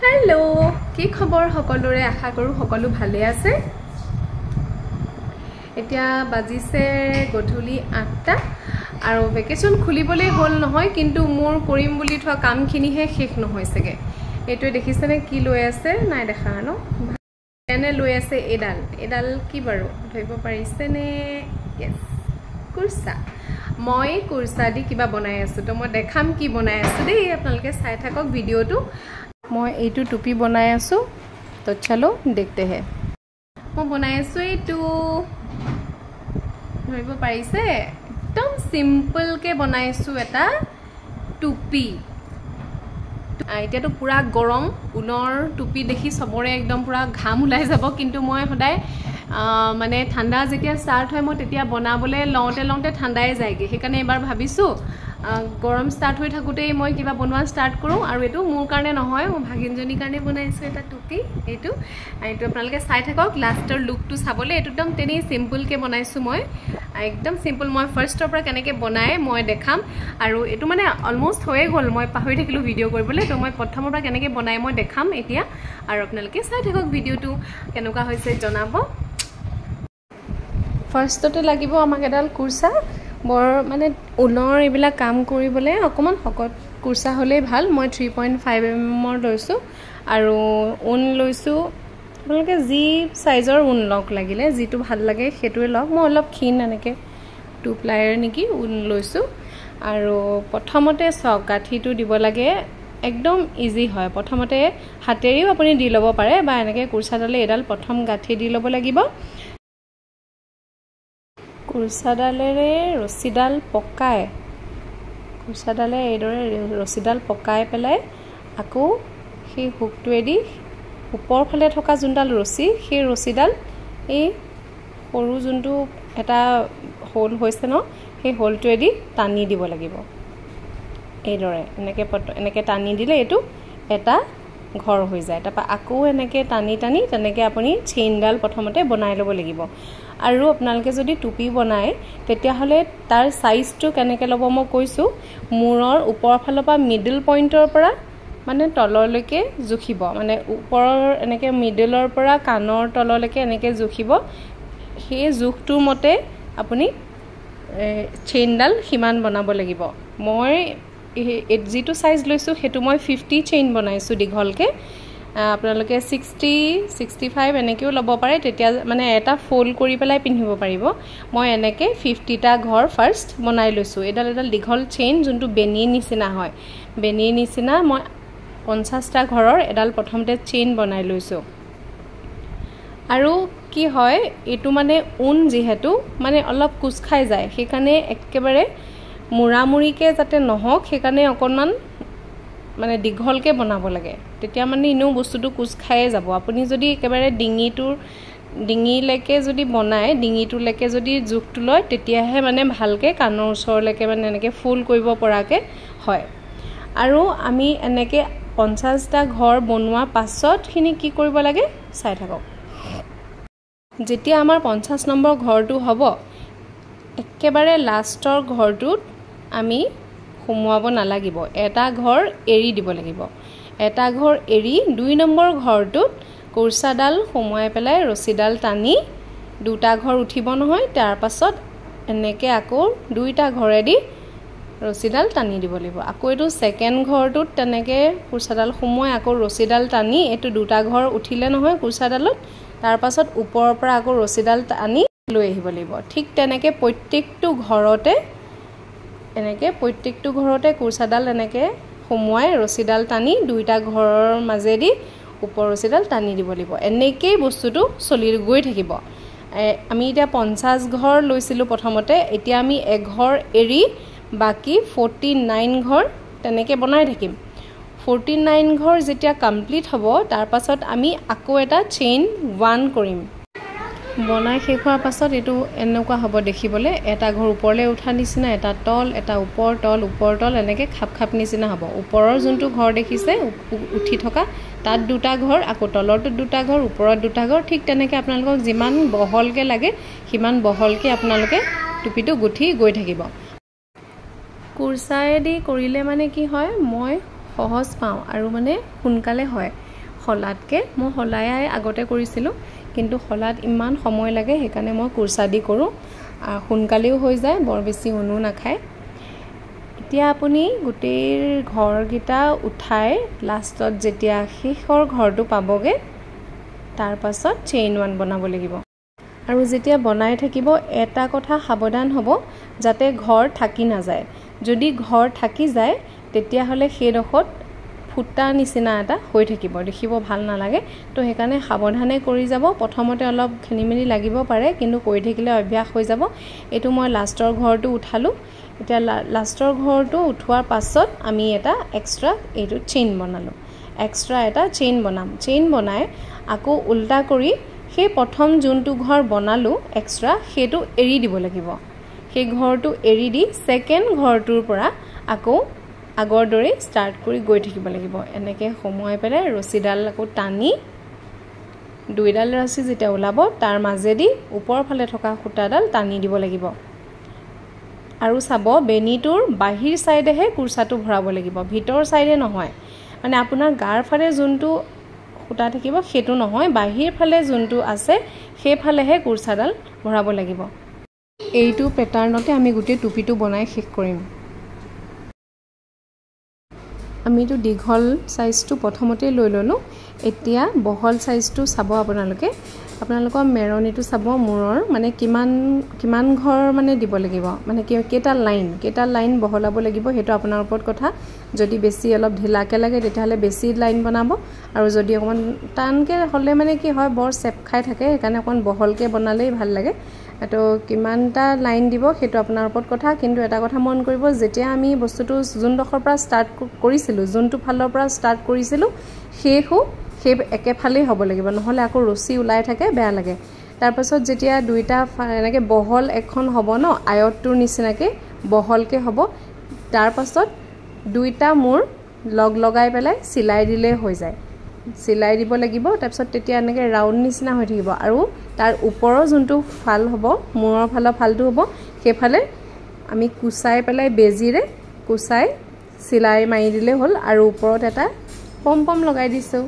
Hello কি খবৰ সকলোৰে আশা কৰো সকলো ভালে আছে এতিয়া বাজিছে গধুলি 8টা আৰু ভেকেশন খুলিবলে হল নহয় কিন্তু মোৰ কৰিম বুলি থোৱা কামখিনিহে শেষ নহৈছেগে এটো দেখিছেনে কি লৈ আছে নাই দেখা ন এনে লৈ আছে এডাল কি বাৰু ধৰিব পাৰিছেনে यस কুৰসা মই কুৰসা দি কিবা বনাই আছো তো মই দেখাম কি বনাই আছো দেই আপোনালোকে চাই থাকক ভিডিওটো মই এইটো টুপি বনাই আছো তো চলো দেখতে हैं মই বনাই আছো এইটো ধৰিব পাৰিছে একদম সিম্পল কে বনাইছো এটা টুপি এতিয়াটো পুৰা গৰম উনৰ টুপি দেখি সবৰে একদম পুৰা ঘাম উলাই যাব কিন্তু মই সদায় মানে ঠাণ্ডা যেতিয়া স্টাৰ্ট হয় মই তেতিয়া বনাবলে লওঁতে ঠাণ্ডাই যায়গে সেইকাৰণে এবাৰ ভাবিছো গৰম স্টাৰ্ট হৈ থাকুতেই মই কিবা বনোৱা স্টাৰ্ট কৰো আৰু এটো মোৰ কাৰণে নহয় মই ভাগিনজনী কাৰণে বনাইছো এটা টুপি এটো আপোনালোকে চাই থাকক লাষ্টৰ লুকটো চাবলে এটো একদম তেনি সিম্পল কে বনাইছো মই একদম সিম্পল মই ফাৰ্ষ্টৰ পৰা কেনেকে বনাই মই দেখাম আৰু এটো মানে অলমোস্ট হৈ গল মই পাহৰি থাকিলো ভিডিও কৰিবলৈ তো মই প্ৰথমৰ পৰা কেনেকে বনাই মই দেখাম এতিয়া আৰু আপোনালোকে চাই থাকক ভিডিওটো কেনেকুৱা হৈছে জনাব ফাৰ্ষ্টতে লাগিব আমাক এডাল কুৰসা বৰ মানে উলৰ এবিলা কাম কৰিবলে অকমান হকত কুৰসা হলে ভাল মই 3.5 mm লৈছো আৰু উন লৈছো আপোনালোকে জি সাইজৰ উন লক লাগিলে জিটো ভাল লাগে হেতুৱে লক মই অলপ ক্ষীণ এনেকে 2 প্লায়াৰ নেকি উন লৈছো আৰু প্ৰথমতে সক গাঠিটো দিব লাগে একদম ইজি হয় প্ৰথমতে হাতেৰিও আপুনি দি লব পাৰে বা এনেকে কুৰসাডালে এডাল প্ৰথম গাঠি দি লব লাগিব কুৰসাডালেৰে ৰছিডাল পকায় কুৰসাডালে এইদৰে ৰছিডাল পকাই পেলাই আকৌ সেই হুকটোৱেদি ওপৰ ফালে থকা জুনডাল ৰছি সেই ৰছিডাল এই সৰু জুনটো এটা হোল হৈছে ন সেই হোলটোৱেদি টানি দিব লাগিব এইদৰে এনেকে টানি দিলে এটো এটা ঘৰ হৈ যায় তাৰপা আকৌ এনেকে টানি তেনেকে আপুনি চেইনডাল প্ৰথমতে বনাই লব লাগিব আৰু আপোনালোকে যদি টুপি বনায় তেতিয়া হলে তাৰ সাইজটো কেনেকে লব মই কৈছো মূৰৰ ওপৰ ফালৰ পৰা মিডল পইণ্টৰ পৰা মানে তললৈকে জুখিব মানে ওপৰৰ এনেকে মিডলৰ পৰা কানৰ তললৈকে এনেকে জুখিব সেই জুখটোৰ মতে আপুনি চেইনডাল হিমান বনাব লাগিব মই যেটো সাইজ লৈছো হেতু মই 50 চেইন বনাইছো দীঘলকে আপোনালোকে 60 65 এনেকেও লব পাৰে তেতিয়া মানে এটা ফোল্ড কৰি পেলাই পিন্ধিব পাৰিব মই এনেকে 50 টা ঘৰ ফাৰ্স্ট বনাই লৈছো এডাল দীঘল চেইন যোনটো বেনি নিচিনা হয় বেনি নিচিনা মই 50 টা ঘৰৰ এডাল প্ৰথমতে চেইন বনাই লৈছো আৰু কি হয় এটো মানে উন যেহেতু মানে অলপ কুছ খাই যায় সেইকাৰণে একেবাৰে মুৰামুৰিকে যাতে নহক সেইকাৰণে অকনমান মানে দীঘলকে বনাব লাগে তেতিয়া মানে ইনো বস্তুটো কুছ খায়ে যাব আপুনি যদি একেবাৰে ডিঙিলৈকে যদি বনায় ডিঙিটোলৈকে যদি জুখটো লয় তেতিয়াহে মানে ভালকে কানৰ ওচৰলৈকে মানে এনেকে ফুল কৰিব পৰাকে হয় আৰু আমি এনেকে 50 টা ঘৰ বনোৱা পাছত খিনি কি কৰিব লাগে চাই থাকক যেতিয়া আমাৰ 50 নম্বৰ ঘৰটো হ'ব একেবাৰে লাষ্টৰ ঘৰটোত আমি সোমোৱাব নালাগিব এটা ঘৰ এৰি দিব লাগিব এটা ঘৰ এৰি 2 নম্বৰ ঘৰটোত কুৰসাডাল সোমোৱাই পেলাই ৰছিডাল টানি দুটা ঘৰ উঠিব নহয় তাৰ পাছত এনেকে আকৌ দুইটা ঘৰেদি ৰছিডাল টানি দিব লাগিব আকৌ এটো সেকেন্ড ঘৰটোত তেনেকে কুৰসাডাল সোমোৱাই আকৌ ৰছিডাল টানি এটো দুটা ঘৰ উঠিলে নহয় কুৰসাডালত তাৰ পাছত ওপৰৰ পৰা আকৌ ৰছিডাল টানি লৈ আহিব লাগিব ঠিক তেনেকে প্ৰত্যেকটো ঘৰতে কুৰসাডাল এনেকে সোমোৱাই ৰছিডাল টানি দুইটা ঘৰৰ মাজেদি ওপৰ ৰছিডাল টানি দিব লাগিব এনেকেই বস্তুটো চলি গৈ থাকিব আমি এতিয়া 50 ঘৰ লৈছিলো প্ৰথমতে এতিয়া আমি এঘৰ এৰি বাকি 49 ঘৰ তেনেকে বনাই থাকিম 49 ঘৰ যেতিয়া কমপ্লিট হ'ব তাৰ পাছত আমি আকৌ এটা চেইন 1 কৰিম বনাই শেষ হোৱাৰ পাছত এটো এনেকুৱা হ'ব দেখিবলে এটা ঘৰ ওপৰলে উঠা নিচিনা এটা তল এটা ওপৰ তল এনেকে খাপ নিচিনা হ'ব ওপৰৰ যোনটো ঘৰ দেখিছে উঠি থকা তাত দুটা ঘৰ আকৌ তলৰটো দুটা ঘৰ ওপৰত দুটা ঘৰ ঠিক তেনেকে আপোনালোকক যিমান বহলকে লাগে সিমান বহলকে আপোনালোকে টুপিটো গুঠি গৈ থাকিব কুৰসায়েদি কৰিলে মানে কি হয় মই সহজ পাওঁ আৰু মানে সোনকালে হয় হলাতকৈ। মই হলাই আগতে কৰিছিলোঁ, কিন্তু হলাত ইমান সময় লাগে, সেইকাৰণে মই কুৰ্চা দি কৰোঁ। সোনকালেও হৈ যায়, বৰ বেছি উনো নাখায়। এতিয়া আপুনি গোটেই ঘৰকেইটা উঠাই লাষ্টত যেতিয়া শেষৰ ঘৰটো পাবগৈ, তাৰ পাছত চেইন 1 বনাব লাগিব। আৰু যেতিয়া বনাই থাকিব এটা কথা সাৱধান হ'ব, যাতে ঘৰ থাকি নাযায়। যদি ঘৰ থাকি যায় তেতিয়াহ'লে সেইডোখৰত ফুটা নিচিনা এটা হৈ থাকিব, দেখিব ভাল নালাগে। তো সেইকাৰণে সাৱধানে কৰি যাব। প্ৰথমতে অলপ খেলিমেলি লাগিব পাৰে, কিন্তু কৰি থাকিলে অভ্যাস হৈ যাব। এইটো মই লাষ্টৰ ঘৰটো উঠালোঁ। এতিয়া লাষ্টৰ ঘৰটো উঠোৱাৰ পাছত আমি এটা এক্সট্ৰা এইটো চেইন বনালোঁ। এক্সট্ৰা এটা চেইন বনাম। চেইন বনাই আকৌ উল্টা কৰি সেই প্ৰথম যোনটো ঘৰ বনালোঁ এক্সট্ৰা, সেইটো এৰি দিব লাগিব। সেই ঘৰটো এৰি দি ছেকেণ্ড ঘৰটোৰ পৰা আকৌ আগৰ দৰে ষ্টাৰ্ট কৰি গৈ থাকিব লাগিব। এনেকৈ সোমোৱাই পেলাই ৰছীডাল আকৌ টানি, 2ডাল ৰছী যেতিয়া ওলাব তাৰ মাজেদি ওপৰৰ ফালে থকা সূতাডাল টানি দিব লাগিব। আৰু চাব, বেনীটোৰ বাহিৰ চাইডেহে কুৰ্চাটো ভৰাব লাগিব, ভিতৰ চাইডে নহয়। মানে আপোনাৰ গাৰ ফালে যোনটো সূতা থাকিব সেইটো নহয়, বাহিৰ ফালে যোনটো আছে সেইফালেহে কুৰ্চাডাল ভৰাব লাগিব। এইটো পেটাৰ্ণতে আমি গোটেই টুপিটো বনাই শেষ কৰিম। আমিতো দীঘল চাইজটো প্ৰথমতেই লৈ ল'লোঁ। এতিয়া বহল চাইজটো চাব আপোনালোকৰ মেৰণিটো চাব, মূৰৰ মানে কিমান ঘৰ মানে দিব লাগিব, মানে কেইটা লাইন বহলাব লাগিব, সেইটো আপোনাৰ ওপৰত কথা। যদি বেছি অলপ ঢিলাকৈ লাগে তেতিয়াহ'লে বেছি লাইন বনাব, আৰু যদি অকণমান টানকৈ হ'লে মানে কি হয়, বৰ চেপ খাই থাকে, সেইকাৰণে অকণমান বহলকৈ বনালেই ভাল লাগে। তো কিমানটা লাইন দিব সেইটো আপোনাৰ ওপৰত কথা। কিন্তু এটা কথা মন কৰিব, যেতিয়া আমি বস্তুটো যোনডোখৰৰ পৰা ষ্টাৰ্ট কৰিছিলোঁ, যোনটো ফালৰ পৰা ষ্টাৰ্ট কৰিছিলোঁ, সেই একেফালেই হ'ব লাগিব, নহ'লে আকৌ ৰছী ওলাই থাকে, বেয়া লাগে। তাৰপাছত যেতিয়া দুইটা এনেকৈ বহল এখন হ'ব ন, আয়তটোৰ নিচিনাকৈ বহলকৈ হ'ব, তাৰপাছত দুইটা মূৰ লগাই পেলাই চিলাই দিলেই হৈ যায়। চিলাই দিব লাগিব। তাৰপিছত তেতিয়া এনেকৈ ৰাউণ্ড নিচিনা হৈ থাকিব, আৰু তাৰ ওপৰৰ যোনটো ফাল হ'ব, মূৰৰ ফালৰ ফালটো হ'ব, সেইফালে আমি কুচাই পেলাই বেজীৰে কুচাই চিলাই মাৰি দিলেই হ'ল। আৰু ওপৰত এটা পম লগাই দিছোঁ।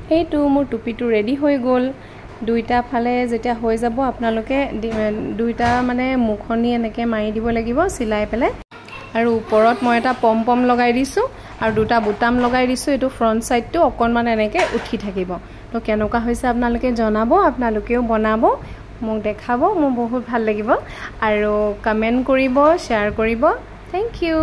সেইটো মোৰ টুপিটো ৰেডি হৈ গ'ল। দুইটা ফালে যেতিয়া হৈ যাব, আপোনালোকে দুইটা মানে মুখনি এনেকৈ মাৰি দিব লাগিব চিলাই পেলাই। আৰু ওপৰত মই এটা পম লগাই দিছোঁ আৰু দুটা বুটাম লগাই দিছোঁ। এইটো ফ্ৰণ্ট ছাইডটো অকণমান এনেকৈ উঠি থাকিব। তো কেনেকুৱা হৈছে আপোনালোকে জনাব, আপোনালোকেও বনাব, মোক দেখাব, মোৰ বহুত ভাল লাগিব। আৰু কমেণ্ট কৰিব, শ্বেয়াৰ কৰিব। Thank U.